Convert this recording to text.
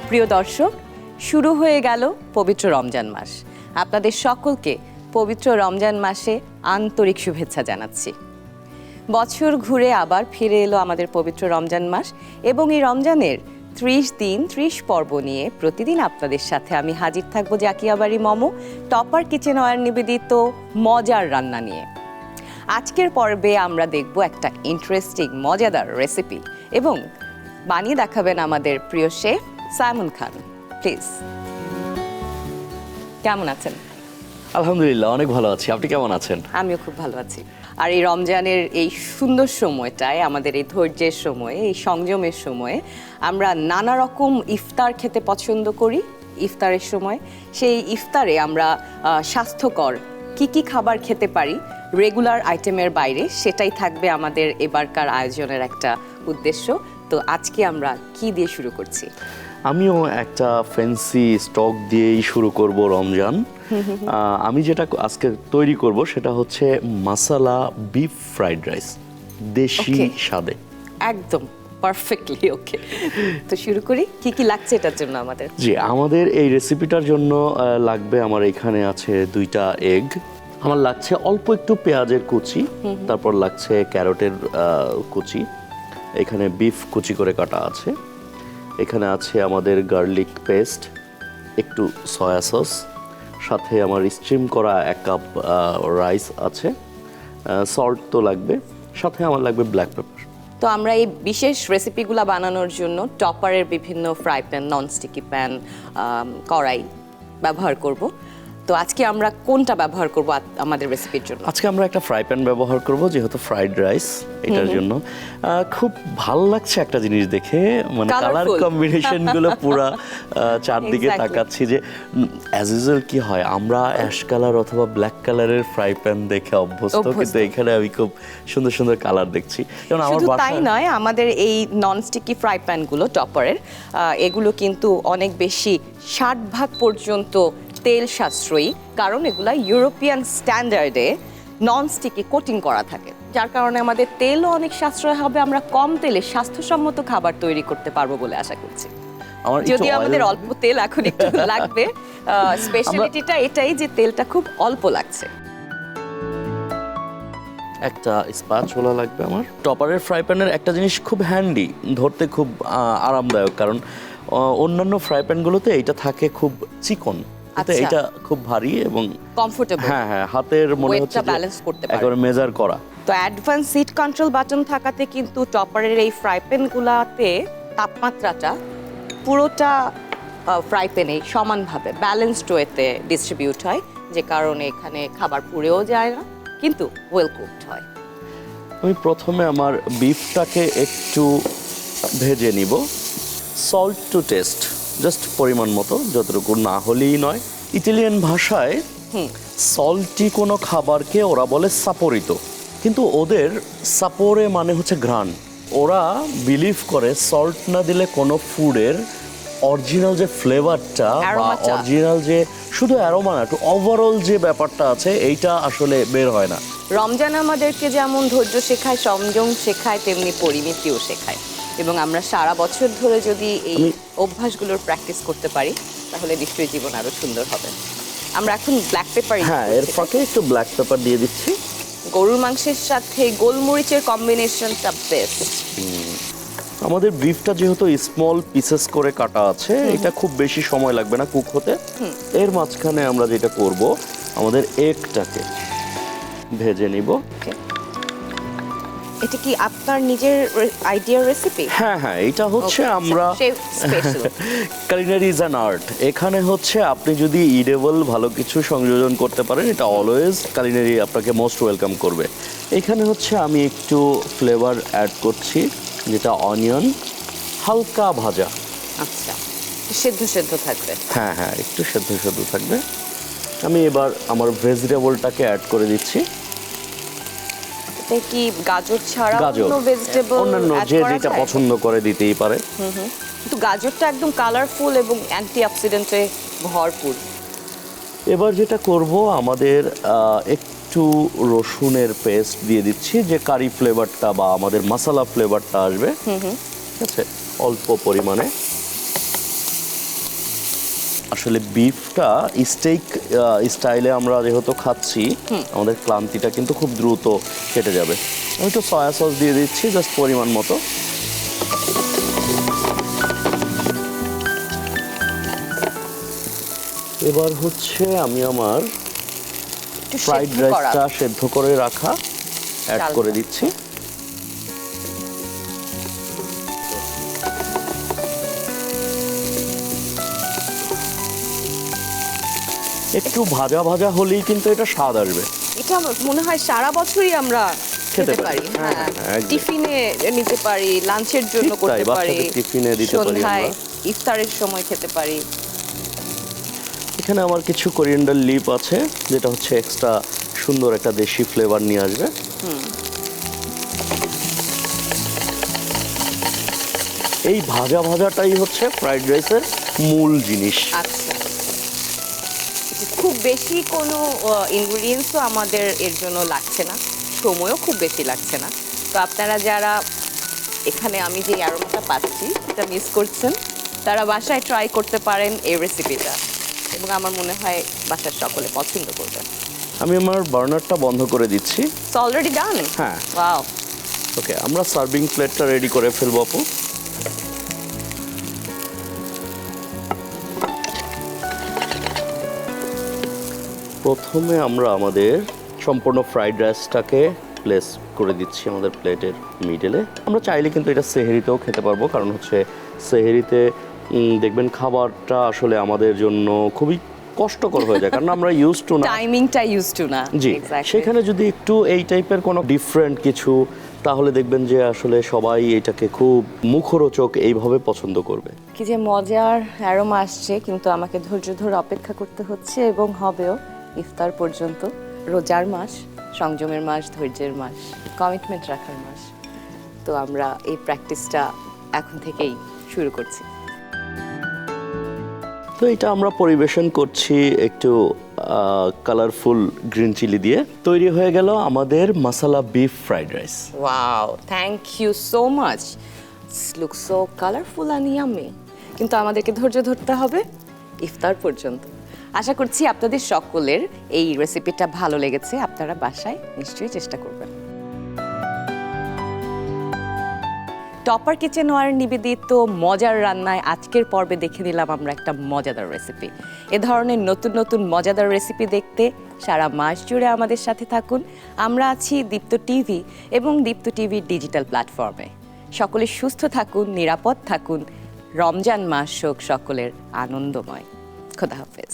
প্রিয় দর্শক, শুরু হয়ে গেল পবিত্র রমজান মাস। আপনাদের সকলকে পবিত্র রমজান মাসে আন্তরিক শুভেচ্ছা জানাচ্ছি। বছর ঘুরে আবার ফিরে এলো আমাদের পবিত্র রমজান মাস এবং এই রমজানের 30 দিন 30 পর্ব নিয়ে প্রতিদিন আপনাদের সাথে আমি হাজির থাকবো জাকিয়াবাড়ি মমো টপার কিচেন অয়েল নিবেদিত মজার রান্না নিয়ে। আজকের পর্বে আমরা দেখব একটা ইন্টারেস্টিং মজাদার রেসিপি এবং বানিয়ে দেখাবেন আমাদের প্রিয় শেফ সাইমন খান। প্লিজ। কেমন আছেন? আলহামদুলিল্লাহ, অনেক ভালো আছি। আপনি কেমন আছেন? আমিও খুব ভালো আছি। আর এই রমজানের এই সুন্দর সময়টায়, আমাদের এই ধৈর্যের সময়ে, এই সংযমের সময়ে আমরা নানা রকম ইফতার খেতে পছন্দ করি। ইফতারের সময় সেই ইফতারে আমরা স্বাস্থ্যকর কি খাবার খেতে পারি রেগুলার আইটেমের বাইরে, সেটাই থাকবে আমাদের এবারকার আয়োজনের একটা উদ্দেশ্য। তো আজকে আমরা কি দিয়ে শুরু করছি? আমিও একটা ফ্যান্সি স্টক দিয়েই শুরু করব রমজান। আমি যেটা আজকে তৈরি করব সেটা হচ্ছে মাসালা বিফ ফ্রাইড রাইস, দেশি স্বাদে। একদম পারফেক্টলি ওকে। তো শুরু করি। কি লাগছে এটার জন্য আমাদের? জি, আমাদের এই রেসিপিটার জন্য লাগবে, আমার এখানে আছে 2টা এগ, আমার লাগছে অল্প একটু পেঁয়াজের কুচি, তারপর লাগছে ক্যারটের কুচি, এখানে বিফ কুচি করে কাটা আছে, এখানে আছে আমাদের গার্লিক পেস্ট, একটু সয়া সস, সাথে আমার স্টিম করা 1 কাপ রাইস আছে, সল্ট তো লাগবে, সাথে আমার লাগবে ব্ল্যাক পেপার। তো আমরা এই বিশেষ রেসিপিগুলো বানানোর জন্য টপারের বিভিন্ন ফ্রাই প্যান, ননস্টিকি প্যান, কড়াই ব্যবহার করব। তো আজকে আমরা কোনটা ব্যবহার করব আমাদের রেসিপির জন্য? আজকে আমরা একটা ফ্রাই প্যান ব্যবহার করব, যেহেতু ফ্রাইড রাইস এটার জন্য। খুব ভালো লাগছে একটা জিনিস দেখে, মানে কালার কম্বিনেশন গুলো পুরো চারদিকে তাকাচ্ছি যে অ্যাজ ইউজুয়াল কি হয়, আমরা অ্যাশ কালার অথবা ব্ল্যাক কালারের ফ্রাই প্যান দেখে অভ্যস্ত, কিন্তু এখানে আমি খুব সুন্দর সুন্দর কালার দেখছি। যেমন আমার তাই নয়, আমাদের এই ননস্টিকি ফ্রাই প্যানগুলো টপারের, এগুলো কিন্তু অনেক বেশি 60% পর্যন্ত তেল সাশ্রয়ী, কারণ এগুলা ইউরোপিয়ান স্ট্যান্ডার্ডে ননস্টিকি কোটিং করা থাকে, যার কারণে আমাদের তেলও অনেক সাশ্রয় হবে। আমরা কম তেলে স্বাস্থ্যসম্মত খাবার তৈরি করতে পারবো বলে আশা করছি। যদি আমাদের অল্প তেল এখন একটু লাগবে, স্পেশালিটিটা এটাই যে তেলটা খুব অল্প লাগছে। একটা স্প্যাচুলা লাগবে আমার। টপারের ফ্রাই প্যানের একটা জিনিস খুব হ্যান্ডি, ধরতে খুব আরামদায়ক, কারণ অন্যান্য ফ্রাই প্যানগুলোতে এটা থাকে খুব চিকন, এটা খুব ভারী এবং কমফোর্টেবল। হ্যাঁ, হাতের মনে হচ্ছে ব্যালেন্স করতে পারে, একবারে মেজার করা। তো অ্যাডভান্স হিট কন্ট্রোল বাটন থাকাতে কিন্তু টপারের এই ফ্রাই প্যানগুলোতে তাপমাত্রাটা পুরোটা ফ্রাই প্যানে সমানভাবে ব্যালেন্সড ওয়েতে ডিস্ট্রিবিউট হয়, যে কারণে এখানে খাবার পুড়েও যায় না, কিন্তু ওয়েল কুকড হয়। আমি প্রথমে আমার বিফটাকে একটু ভেজে নিব, সল্ট টু টেস্ট, জাস্ট পরিমাণ মতো, যতটুকু না হলেই নয়। ইতালিয়ান ভাষায় সল্টি কোনো খাবারকে ওরা বলে সাপোরিতো, কিন্তু ওদের সাপোরে মানে হচ্ছে ঘ্রাণ। ওরা বিলিভ করে সল্ট না দিলে কোনো ফুডের অরিজিনাল যে ফ্লেভারটা বা অরিজিনাল যে শুধু অ্যারোমা না, একটু ওভারঅল যে ব্যাপারটা আছে, এইটা আসলে বের হয় না। রমজান আমাদেরকে যেমন ধৈর্য শেখায়, সংযম শেখায়, তেমনি পরিমিতিও শেখায়, এবং আমরা সারা বছর ধরে যদি এই অভ্যাসগুলোর প্র্যাকটিস করতে পারি তাহলে নিশ্চয়ই জীবন আরো সুন্দর হবে। আমরা এখন ব্ল্যাক পেপার, হ্যাঁ, এর ফাঁকে একটু ব্ল্যাক পেপার দিয়ে দিচ্ছি। গরুর মাংসের সাথে গোলমরিচের কম্বিনেশনটা বেস্ট। আমাদের বিফটা যেহেতু স্মল পিসেস করে কাটা আছে, এটা খুব বেশি সময় লাগবে না কুক হতে। এর মাঝখানে আমরা যেটা করব, আমাদের এগটাকে ভেজে নিব। এটা কি আপনার নিজের আইডিয়ার রেসিপি? হ্যাঁ, এটা হচ্ছে আমরা কুলিনারি ইজ অ্যান আর্ট। এখানে হচ্ছে আপনি যদি ইডেবল ভালো কিছু সংযোজন করতে পারেন, এটা অলওয়েজ কুলিনারি আপনাকে মোস্ট ওয়েলকাম করবে। এখানে হচ্ছে আমি একটু ফ্লেভার অ্যাড করছি, যেটা অনিয়ন হালকা ভাজা। আচ্ছা, সেদ্ধ থাকবে। হ্যাঁ, একটু সেদ্ধ থাকবে। আমি এবার আমার ভেজিটেবলটাকে অ্যাড করে দিচ্ছি। এটা কি গাজর ছাড়া অন্য ভেজিটেবল? অন্যান্য যে যেটা পছন্দ করে দিতেই পারে। কিন্তু গাজরটা একদম কালারফুল এবং অ্যান্টিঅক্সিডেন্টে ভরপুর। এবার যেটা করব, আমাদের একটু রসুনের পেস্ট দিয়ে দিচ্ছি, যে কারি ফ্লেভারটা বা আমাদের মশলা ফ্লেভারটা আসবে। ঠিক আছে, অল্প পরিমাণে। আসলে বিফটা স্টেক স্টাইলে আমরা যেহেতু খাচ্ছি, আমাদের ক্লান্তিটা কিন্তু খুব দ্রুত কেটে যাবে। আমি একটু সয়া সস দিয়ে দিচ্ছি জাস্ট পরিমাণ মতো। এবার হচ্ছে আমি আমার একটু ফ্রাইড সেদ্ধ করা। রাইসটা সেদ্ধ করে রাখা অ্যাড চালটা। করে দিচ্ছি। একটু ভাজা ভাজা হলেই কিন্তু এটা স্বাদ আসবে। এটা আমার মনে হয় সারা বছরই আমরা খেতে পারি। হ্যাঁ, হ্যাঁ, একদম। টিফিনে নিতে পারি, লাঞ্চের জন্য ঠিক তাই, করতে পারি, বাচ্চাদের টিফিনে দিতে পারি সন্ধ্যায় আমরা। ইফতারের সময় খেতে পারি। এখানে আমার কিছু কোরিয়ান্ডার লিপ আছে, যেটা হচ্ছে এক্সট্রা সুন্দর একটা দেশি ফ্লেভার নিয়ে আসবে। এই ভাজা ভাজাটাই হচ্ছে ফ্রাইড রাইসের মূল জিনিস। আচ্ছা, খুব বেশি কোনো ইনগ্রিডিয়েন্টসও আমাদের এর জন্য লাগছে না, সময়ও খুব বেশি লাগছে না। তো আপনারা যারা এখানে আমি যে অ্যারোমাটা পাচ্ছি এটা মিস করছেন, তারা বাসায় ট্রাই করতে পারেন এই রেসিপিটা, এবং আমার মনে হয় বাসার সকলে পছন্দ করবে। আমি আমার বার্নারটা বন্ধ করে দিচ্ছি। So already done. হ্যাঁ। ওয়াও, ওকে, আমরা সার্ভিং প্লেটটা রেডি করে ফেলবো আপু। প্রথমে আমরা আমাদের সম্পূর্ণ ফ্রাইড রাইসটাকে প্লেস করে দিচ্ছি আমাদের প্লেটের মিডলে। আমরা চাইলে কিন্তু এটা সেহরিতেও খেতে পারবো, কারণ হচ্ছে সেহরিতে দেখবেন খাবারটা আসলে আমাদের জন্য খুবই কষ্টকর হয়ে যায়, কারণ আমরা ইউজ টু না। টাইমিংটা ইউজ টু না। জি, Exactly. সেখানে যদি একটু এই টাইপের কোনো ডিফারেন্ট কিছু, তাহলে দেখবেন যে আসলে সবাই এটাকে খুব মুখরোচক এইভাবে পছন্দ করবে। কি যে মজার অ্যারোমা আসছে, কিন্তু আমাকে ধৈর্য ধরে অপেক্ষা করতে হচ্ছে এবং হবেও ইফতার পর্যন্ত। রোজার মাস, সংযমের মাস, ধৈর্যের মাস, কমিটমেন্ট রাখার মাস। তো আমরা এই প্র্যাকটিসটা এখন থেকেই শুরু করছি। তো এটা আমরা পরিবেশন করছি একটু কালারফুল গ্রিন চিলি দিয়ে। তৈরি হয়ে গেল আমাদের masala beef fried rice. Wow, thank you so much. Look so colourful and yummy. কিন্তু আমাদেরকে ধৈর্য ধরতে হবে ইফতার পর্যন্ত। আশা করছি আপনাদের সকলের এই রেসিপিটা ভালো লেগেছে। আপনারা বাসায় নিশ্চয়ই চেষ্টা করবেন। টপার কিচেন ওয়ার নিবেদিত মজার রান্নায় আজকের পর্বে দেখে নিলাম আমরা একটা মজাদার রেসিপি। এ ধরনের নতুন নতুন মজাদার রেসিপি দেখতে সারা মাস জুড়ে আমাদের সাথে থাকুন। আমরা আছি দীপ্ত টিভি এবং দীপ্ত টিভির ডিজিটাল প্ল্যাটফর্মে। সকলে সুস্থ থাকুন, নিরাপদ থাকুন। রমজান মাস হোক সকলের আনন্দময়। খোদা হাফেজ।